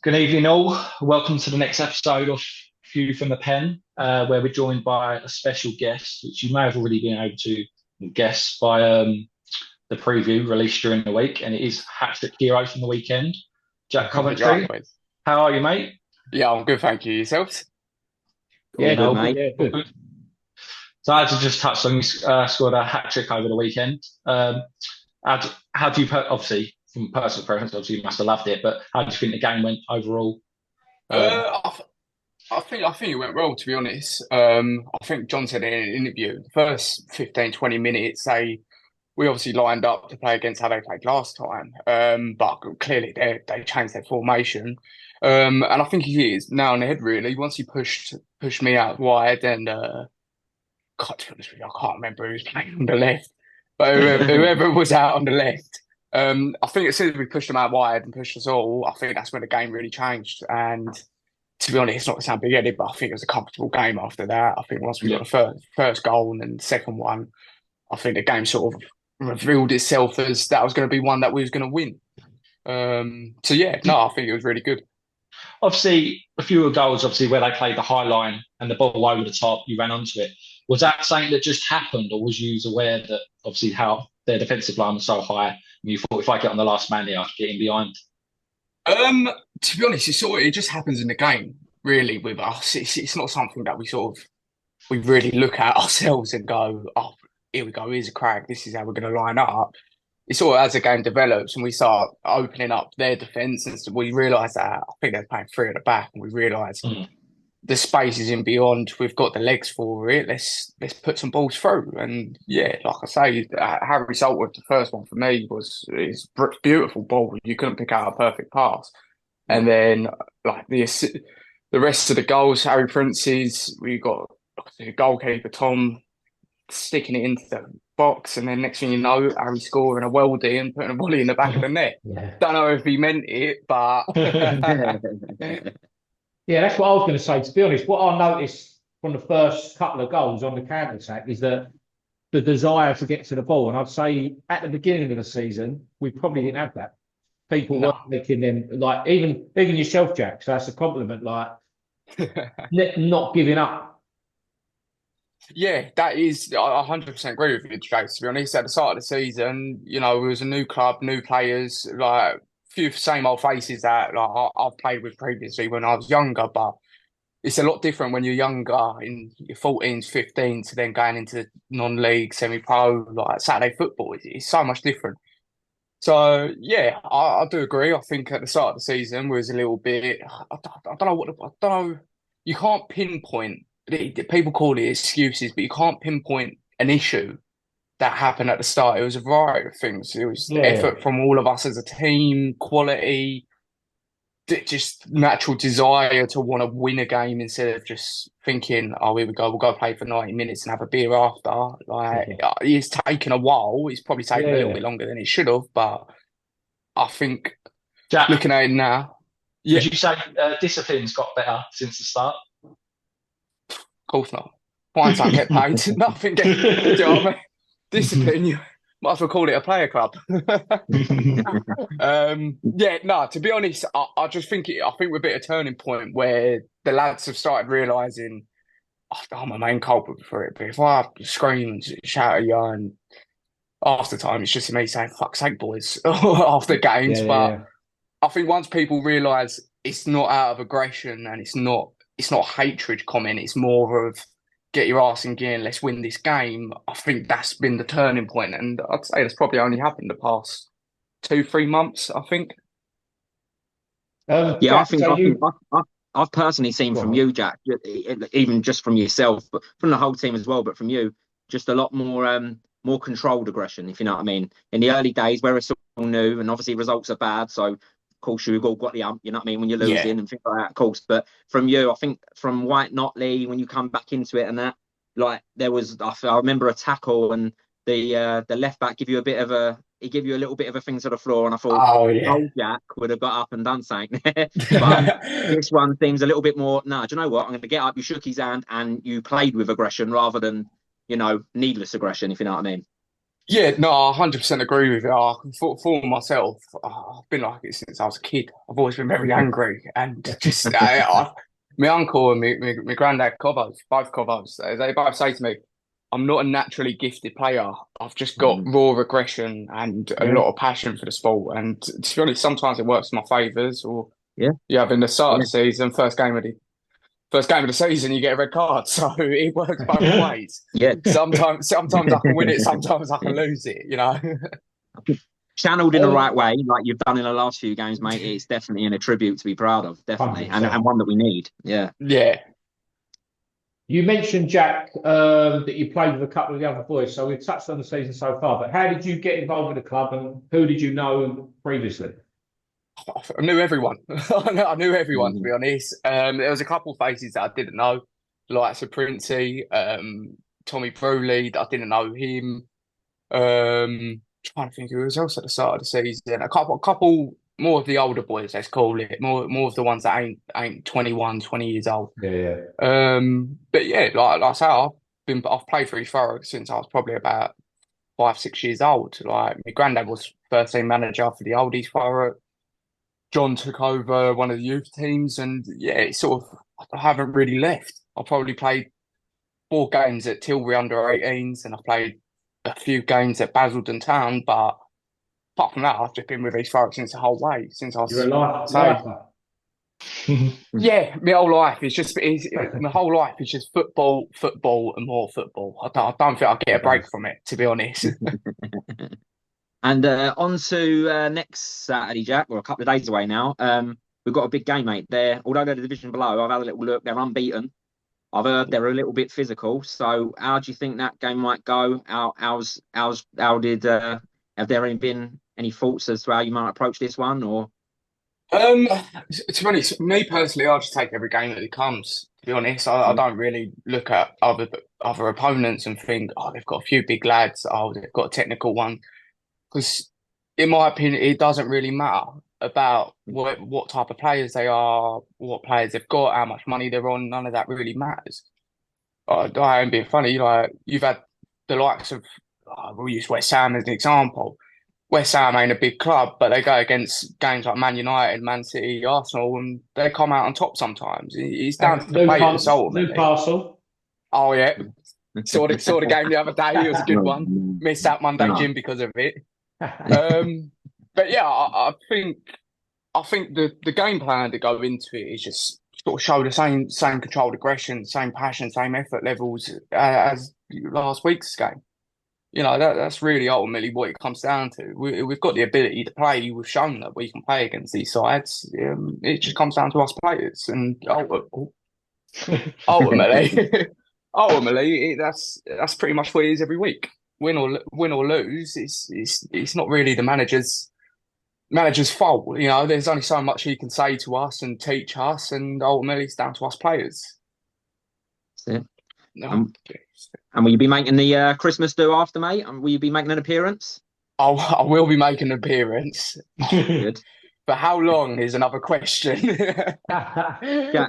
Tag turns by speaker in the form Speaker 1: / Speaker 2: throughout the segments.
Speaker 1: Good evening, all. Welcome to the next episode of View from the Pen, where we're joined by a special guest, which you may have already been able to guess by the preview released during the week, and it is Hat-trick hero from the weekend, Jack Coventry. How are you, mate?
Speaker 2: Yeah, I'm good, thank you. Yourselves?
Speaker 3: Yeah, good, mate.
Speaker 1: Yeah, good. So as I just touched on, you scored a hat-trick over the weekend. How do you, obviously, from personal preference, obviously you must have loved it, but how do you think the game went overall?
Speaker 2: I think it went well, to be honest. I think John said in an interview, the first 15, 20 minutes, we obviously lined up to play against how they played last time. But clearly they changed their formation. And I think he is now in the head, really. Once he pushed me out wide, and God, to be honest with you, I can't remember who was playing on the left. But whoever was out on the left, I think as soon as we pushed them out wide and pushed us all, I think that's when the game really changed. And to be honest, it's not to sound big-headed, but I think it was a comfortable game after that. I think once we got the first goal and then the second one, I think the game sort of revealed itself as that was going to be one that we was going to win. So yeah, no, I think it was really good.
Speaker 1: Obviously, a few of the goals, obviously, where they played the high line and the ball over the top, you ran onto it. Was that something that just happened, or was you aware that obviously how their defensive line was so high, and you thought if I get on the last man here, I could get in behind?
Speaker 2: To be honest, it just happens in the game, really, with us. It's not something that we really look at ourselves and go, oh, here we go, here's a crack, this is how we're going to line up. It's sort of as the game develops and we start opening up their defence, and so we realise that I think they're playing three at the back, and we realise the space is in beyond. We've got the legs for it. Let's put some balls through. And yeah, like I say, Harry Saltwood, the first one for me was beautiful ball. You couldn't pick out a perfect pass. And then like the rest of the goals, Harry Prince's, we got the goalkeeper Tom sticking it into the box, and then next thing you know, Harry scoring a weldy and putting a volley in the back of the net.
Speaker 3: Yeah.
Speaker 2: Don't know if he meant it, but
Speaker 3: Yeah, that's what I was going to say. To be honest, what I noticed from the first couple of goals on the counter attack is that the desire to get to the ball. And I'd say at the beginning of the season, we probably didn't have that. People weren't making them, like even yourself, Jack. So that's a compliment. Like not giving up.
Speaker 2: Yeah, that is, I 100% agree with you, Jake, to be honest. At the start of the season, you know, it was a new club, new players, like few same old faces that like I've played with previously when I was younger, but it's a lot different when you're younger in your 14s, 15s to then going into non-league, semi-pro, like Saturday football. It's so much different. So yeah, I do agree. I think at the start of the season was a little bit. I don't know I don't know. You can't pinpoint. People call it excuses, but you can't pinpoint an issue that happened at the start. It was a variety of things. It was effort from all of us as a team, quality, just natural desire to want to win a game instead of just thinking, oh, here we go, we'll go play for 90 minutes and have a beer after. Like, it's taken a while. It's probably taken a little bit longer than it should have, but I think
Speaker 1: Jack,
Speaker 2: looking at it now,
Speaker 1: would you say discipline's got better since the start?
Speaker 2: of course not. Fines don't get paid. Nothing gets, do you know what I mean? Discipline, you might as well call it a player club. Yeah, no, to be honest, I just think I think we're a bit of a turning point where the lads have started realising I'm a main culprit for it. But if I scream and shout at you, and after time it's just me saying fuck's sake, boys, after games. I think once people realise it's not out of aggression and it's not hatred comment, it's more of get your ass in gear and let's win this game. I think that's been the turning point, and I'd say that's probably only happened the past 2-3 months. I think.
Speaker 4: Yeah, I've personally seen from you, Jack, even just from yourself, but from the whole team as well. But from you, just a lot more controlled aggression, if you know what I mean. In the early days, where it's all new, and obviously results are bad, so of course you've all got the you know what I mean, when you're losing and things like that, of course. But from you, I think from White Notley, when you come back into it and that, like there was, I remember a tackle and the left back give you a bit of a he give you a little bit of a thing to the floor, and I thought
Speaker 2: Oh yeah.
Speaker 4: old Jack would have got up and done something. But this one seems a little bit more. No, do you know what? I'm going to get up. You shook his hand and you played with aggression rather than needless aggression. If you know what I mean.
Speaker 2: Yeah, no, I 100% agree with you. For myself, I've been like it since I was a kid. I've always been very angry and just my uncle and my granddad Cobos, both Cobos, they both say to me, I'm not a naturally gifted player. I've just got raw aggression and a lot of passion for the sport. And to be honest, sometimes it works in my favours. Or in the start of the season, first game of the season, you get a red card, so it works both ways.
Speaker 4: Yeah.
Speaker 2: Sometimes I can win it, sometimes I can lose it.
Speaker 4: Channeled in the right way, like you've done in the last few games, mate. It's definitely an attribute to be proud of, definitely, and one that we need. Yeah.
Speaker 2: Yeah.
Speaker 3: You mentioned, Jack, that you played with a couple of the other boys, so we've touched on the season so far, but how did you get involved with the club and who did you know previously?
Speaker 2: I knew everyone. I knew everyone, to be honest. There was a couple of faces that I didn't know, like Princey, Tommy Brewley, I didn't know him. Trying to think who was else at the start of the season. A couple more of the older boys, let's call it. More of the ones that ain't 21, 20 years old.
Speaker 3: Yeah.
Speaker 2: But yeah, like I say, I've played for East Thurrock since I was probably about 5, 6 years old. Like my granddad was first team manager for the old East Thurrock. John took over one of the youth teams, and yeah, it's sort of I haven't really left. I've probably played 4 games at Tilbury under 18s, and I've played a few games at Basildon Town, but apart from that, I've just been with East Thurrock since the whole way, since I was.
Speaker 3: You're a lifer.
Speaker 2: Yeah, my whole life is just my whole life is just football, and more football. I don't think I'll get a break from it, to be honest.
Speaker 4: And on to next Saturday, Jack. We're a couple of days away now. We've got a big game, mate. Although they're the division below, I've had a little look. They're unbeaten. I've heard they're a little bit physical. So, how do you think that game might go? Have there been any thoughts as to how you might approach this one, or?
Speaker 2: To be honest, me personally, I'll just take every game that it comes. To be honest, I don't really look at other opponents and think, oh, they've got a few big lads. Oh, they've got a technical one. Because in my opinion, it doesn't really matter about what type of players they are, what players they've got, how much money they're on. None of that really matters. I ain't being funny. Like you've had the likes of, we'll use West Ham as an example. West Ham ain't a big club, but they go against games like Man United, Man City, Arsenal, and they come out on top sometimes. It's down to the players ultimately.
Speaker 3: Newcastle.
Speaker 2: Oh yeah, saw the game the other day. It was a good one. Missed out Monday gym because of it. But yeah, I think the game plan to go into it is just sort of show the same controlled aggression, same passion, same effort levels as last week's game. That's really ultimately what it comes down to. We've got the ability to play. We've shown that we can play against these sides. It just comes down to us players, and ultimately, that's pretty much what it is every week. Win or lose, it's not really the manager's fault. There's only so much he can say to us and teach us, and ultimately it's down to us players.
Speaker 4: That's it. And will you be making the Christmas do after, mate? And will you be making an appearance?
Speaker 2: I will be making an appearance.
Speaker 4: Good.
Speaker 2: For how long is another question.
Speaker 4: Yeah,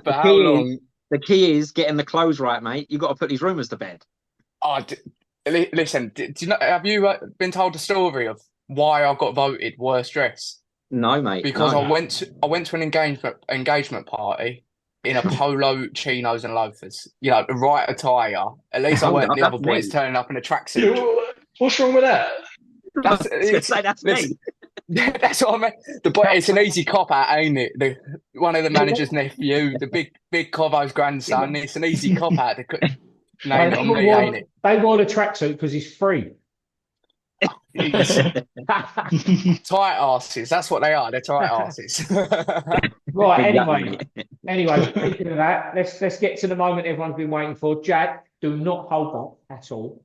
Speaker 2: For how long?
Speaker 4: The key is getting the clothes right, mate. You've got to put these rumours to bed.
Speaker 2: Listen, do you know? Have you been told the story of why I got voted worst dress?
Speaker 4: No, mate.
Speaker 2: Because I went to an engagement party in a polo, chinos, and loafers. The right attire. At least I weren't the other boys turning up in a tracksuit.
Speaker 1: What's wrong with that?
Speaker 4: That's me.
Speaker 2: That's what I meant. It's an easy cop out, ain't it? One of the manager's nephew, the big Covo's grandson. It's an easy cop out. Name it on me, ain't it?
Speaker 3: They wore the tracksuit because he's free.
Speaker 2: Tight asses. That's what they are. They're tight asses.
Speaker 3: Right. Anyway. Speaking of that, let's get to the moment everyone's been waiting for. Jack, do not hold back at all.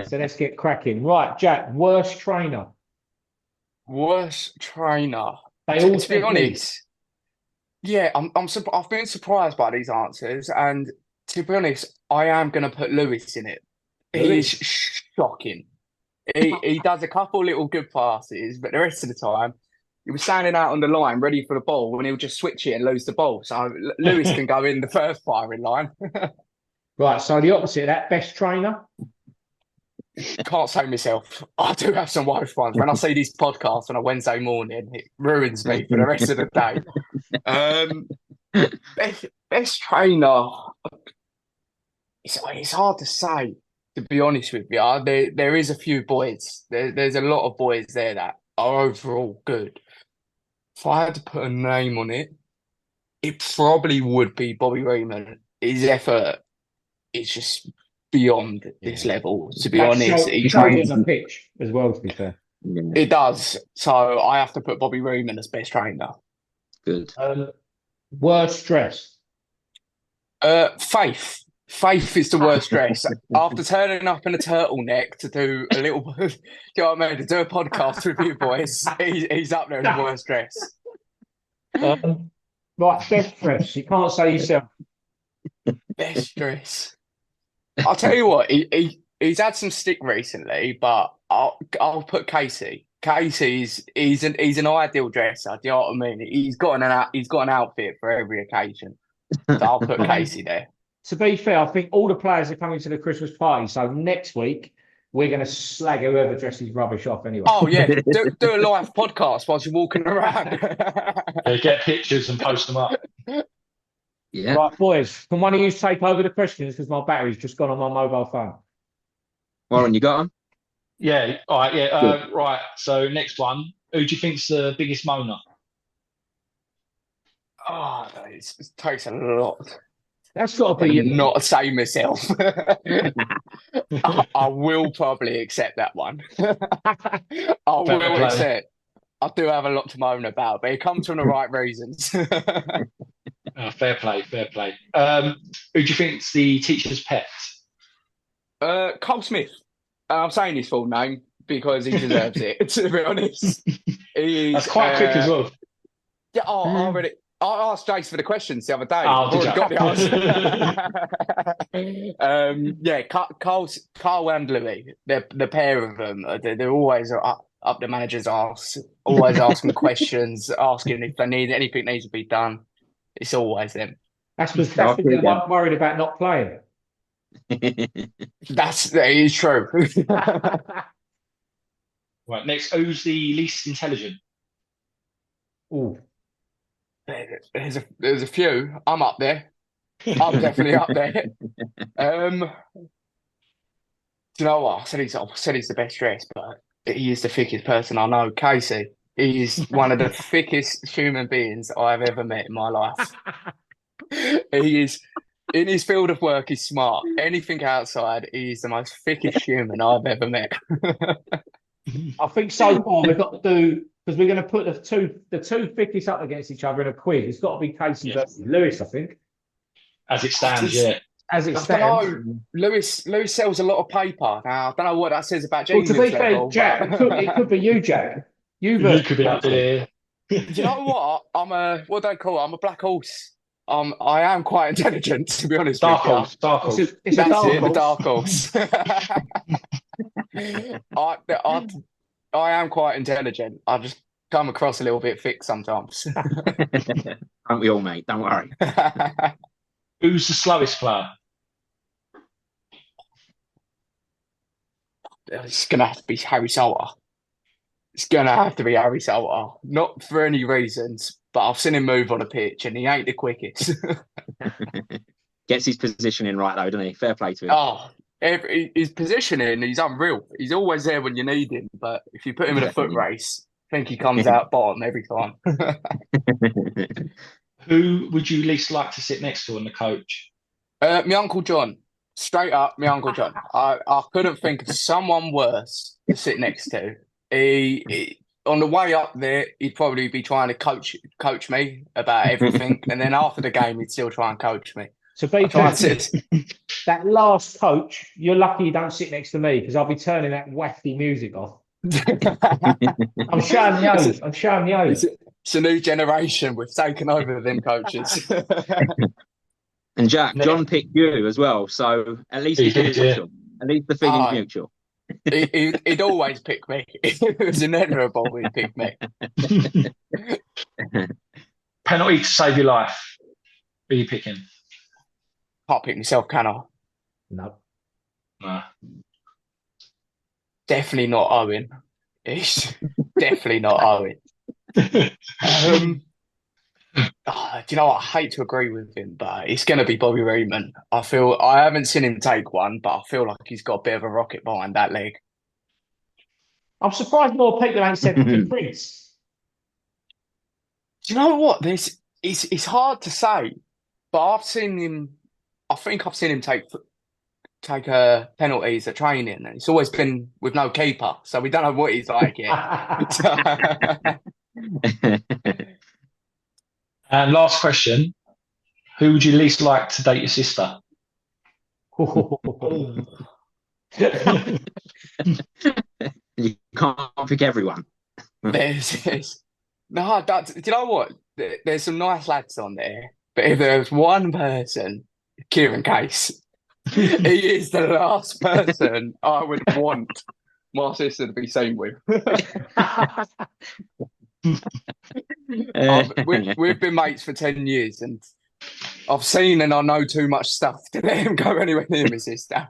Speaker 3: So let's get cracking. Right, Jack. Worst trainer.
Speaker 2: Worst trainer.
Speaker 3: To
Speaker 2: be honest, yeah, I've been surprised by these answers, and to be honest, I am going to put Lewis in it He's shocking. He does a couple little good passes, but the rest of the time, he was standing out on the line ready for the ball, and he'll just switch it and lose the ball. So Lewis can go in the first firing line.
Speaker 3: Right, so the opposite of that, best trainer?
Speaker 2: Can't say myself. I do have some worse ones. When I see these podcasts on a Wednesday morning, it ruins me for the rest of the day. Best trainer. It's hard to say, to be honest with you. There is a few boys. There's a lot of boys there that are overall good. If I had to put a name on it, it probably would be Bobby Reaman. His effort is just beyond this level, to be honest. He trains
Speaker 3: on the pitch as well, to be fair.
Speaker 2: It does. So I have to put Bobby Reaman as best trainer.
Speaker 4: Good.
Speaker 3: Worst dress?
Speaker 2: Faith. Faith is the worst dress. After turning up in a turtleneck to do a little, you know what I mean, to do a podcast with you boys, he's up there in the worst dress.
Speaker 3: Right, best dress. You can't say yourself.
Speaker 2: Best dress. I'll tell you what, he's had some stick recently, but I'll put Casey. He's an ideal dresser. Do you know what I mean? He's got an outfit for every occasion. So I'll put Casey there.
Speaker 3: To be fair, I think all the players are coming to the Christmas party. So next week we're going to slag whoever dresses rubbish off anyway.
Speaker 2: Oh yeah, do a live podcast whilst you're walking around.
Speaker 1: Yeah, get pictures and post them up.
Speaker 4: Yeah.
Speaker 3: Right, boys, can one of you take over the questions because my battery's just gone on my mobile phone?
Speaker 4: Warren, you got them?
Speaker 1: Yeah. All right. Yeah. Right. So next one. Who do you think's the biggest moaner?
Speaker 2: Oh, it takes a lot.
Speaker 3: That's got to be
Speaker 2: not say myself. I will probably accept that one. I will accept. I do have a lot to moan about, but it comes from the right reasons.
Speaker 1: Fair play. Who do you think's the teacher's pet?
Speaker 2: Cole Smith. I'm saying his full name because he deserves it, to be honest.
Speaker 1: That's quite quick as well.
Speaker 2: Yeah, I asked Jace for the questions the other day.
Speaker 1: Oh,
Speaker 2: I've already got the answer. Carl and Louis, the pair of them, they're always up the manager's arse, always asking questions, asking if they need anything needs to be done. It's always them.
Speaker 3: That's because they're worried about not playing.
Speaker 2: That is true.
Speaker 1: Right, next, who's the least intelligent?
Speaker 3: Oh.
Speaker 2: There's a few. I'm up there. I'm definitely up there. Do you know what? I said he's the best dressed, but he is the thickest person I know. Casey, he is one of the thickest human beings I've ever met in my life. He is, in his field of work, he's smart. Anything outside, he's the most thickest human I've ever met.
Speaker 3: I think so far we've got to do, because we're going to put the two thickest up against each other in a quiz. It's got to be Casey versus Lewis, I think.
Speaker 1: As it stands, yeah.
Speaker 3: As it stands.
Speaker 2: Lewis sells a lot of paper. Now, I don't know what that says about James.
Speaker 3: Well, to be fair, Jack, it could be you, Jack. You
Speaker 1: could be up there.
Speaker 2: Do you know what? What do they call it? I'm a black horse. I am quite intelligent, to be honest.
Speaker 1: Dark horse.
Speaker 3: It's a dark
Speaker 2: horse. I am quite intelligent. I just come across a little bit thick sometimes.
Speaker 4: Aren't we all, mate? Don't worry.
Speaker 1: Who's the slowest player?
Speaker 2: It's going to have to be Harry Salter. It's going to have to be Harry Salter. Not for any reasons, but I've seen him move on a pitch and he ain't the quickest.
Speaker 4: Gets his positioning right, though, doesn't he? Fair play to him.
Speaker 2: Oh, his positioning, he's unreal. He's always there when you need him, but if you put him in a foot race, I think he comes out bottom every time.
Speaker 1: Who would you least like to sit next to on the coach?
Speaker 2: My Uncle John. Straight up, my Uncle John. I couldn't think of someone worse to sit next to. He on the way up there, he'd probably be trying to coach me about everything, and then after the game, he'd still try and coach me.
Speaker 3: So that last coach, you're lucky you don't sit next to me because I'll be turning that wafty music off. I'm showing the age.
Speaker 2: It's a new generation. We've taken over them coaches.
Speaker 4: And Jack, John picked you as well, so at least he did. At least the feeling's
Speaker 2: Oh,
Speaker 4: mutual.
Speaker 2: he'd always pick me. It was inevitable he'd pick me.
Speaker 1: Penalty to save your life. Who are you picking?
Speaker 2: Can't pick myself, can I?
Speaker 3: No.
Speaker 1: No.
Speaker 2: Definitely not Owen. It's definitely not Owen. Do you know what? I hate to agree with him, but it's going to be Bobby Reedman. I haven't seen him take one, but I feel like he's got a bit of a rocket behind that leg.
Speaker 3: I'm surprised more people ain't said the Prince.
Speaker 2: Do you know what? It's hard to say, but I've seen him. I think I've seen him take penalties at training, and it's always been with no keeper, so we don't know what he's like yet.
Speaker 1: And last question: who would you least like to date your sister?
Speaker 4: You can't pick everyone.
Speaker 2: No, do you know what? There's some nice lads on there, but if there's one person, Kieran Case, he is the last person I would want my sister to be seen with. We've been mates for 10 years, and I've seen and I know too much stuff to let him go anywhere near my sister.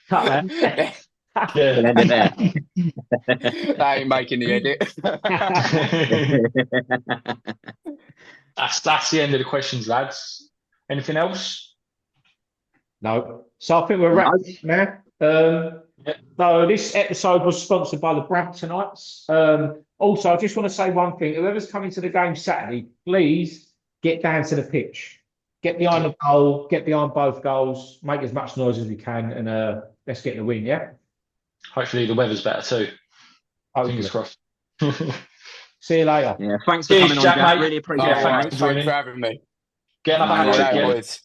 Speaker 3: Cut that.
Speaker 1: Yeah.
Speaker 4: We'll end it there.
Speaker 2: That ain't making the edit.
Speaker 1: That's the end of the questions, lads. Anything else?
Speaker 3: No. So I think we're wrapped now. So this episode was sponsored by the Bramptonites. Also, I just want to say one thing. Whoever's coming to the game Saturday, please get down to the pitch. Get behind the goal, get behind both goals, make as much noise as we can, and let's get the win, yeah?
Speaker 1: Hopefully the weather's better too. Fingers crossed.
Speaker 3: See you later.
Speaker 4: Yeah, thanks for coming on,
Speaker 1: Jack,
Speaker 4: Jack.
Speaker 1: mate.
Speaker 4: Really appreciate it.
Speaker 1: Yeah,
Speaker 2: Thanks for having me.
Speaker 1: Get up,
Speaker 2: Boys.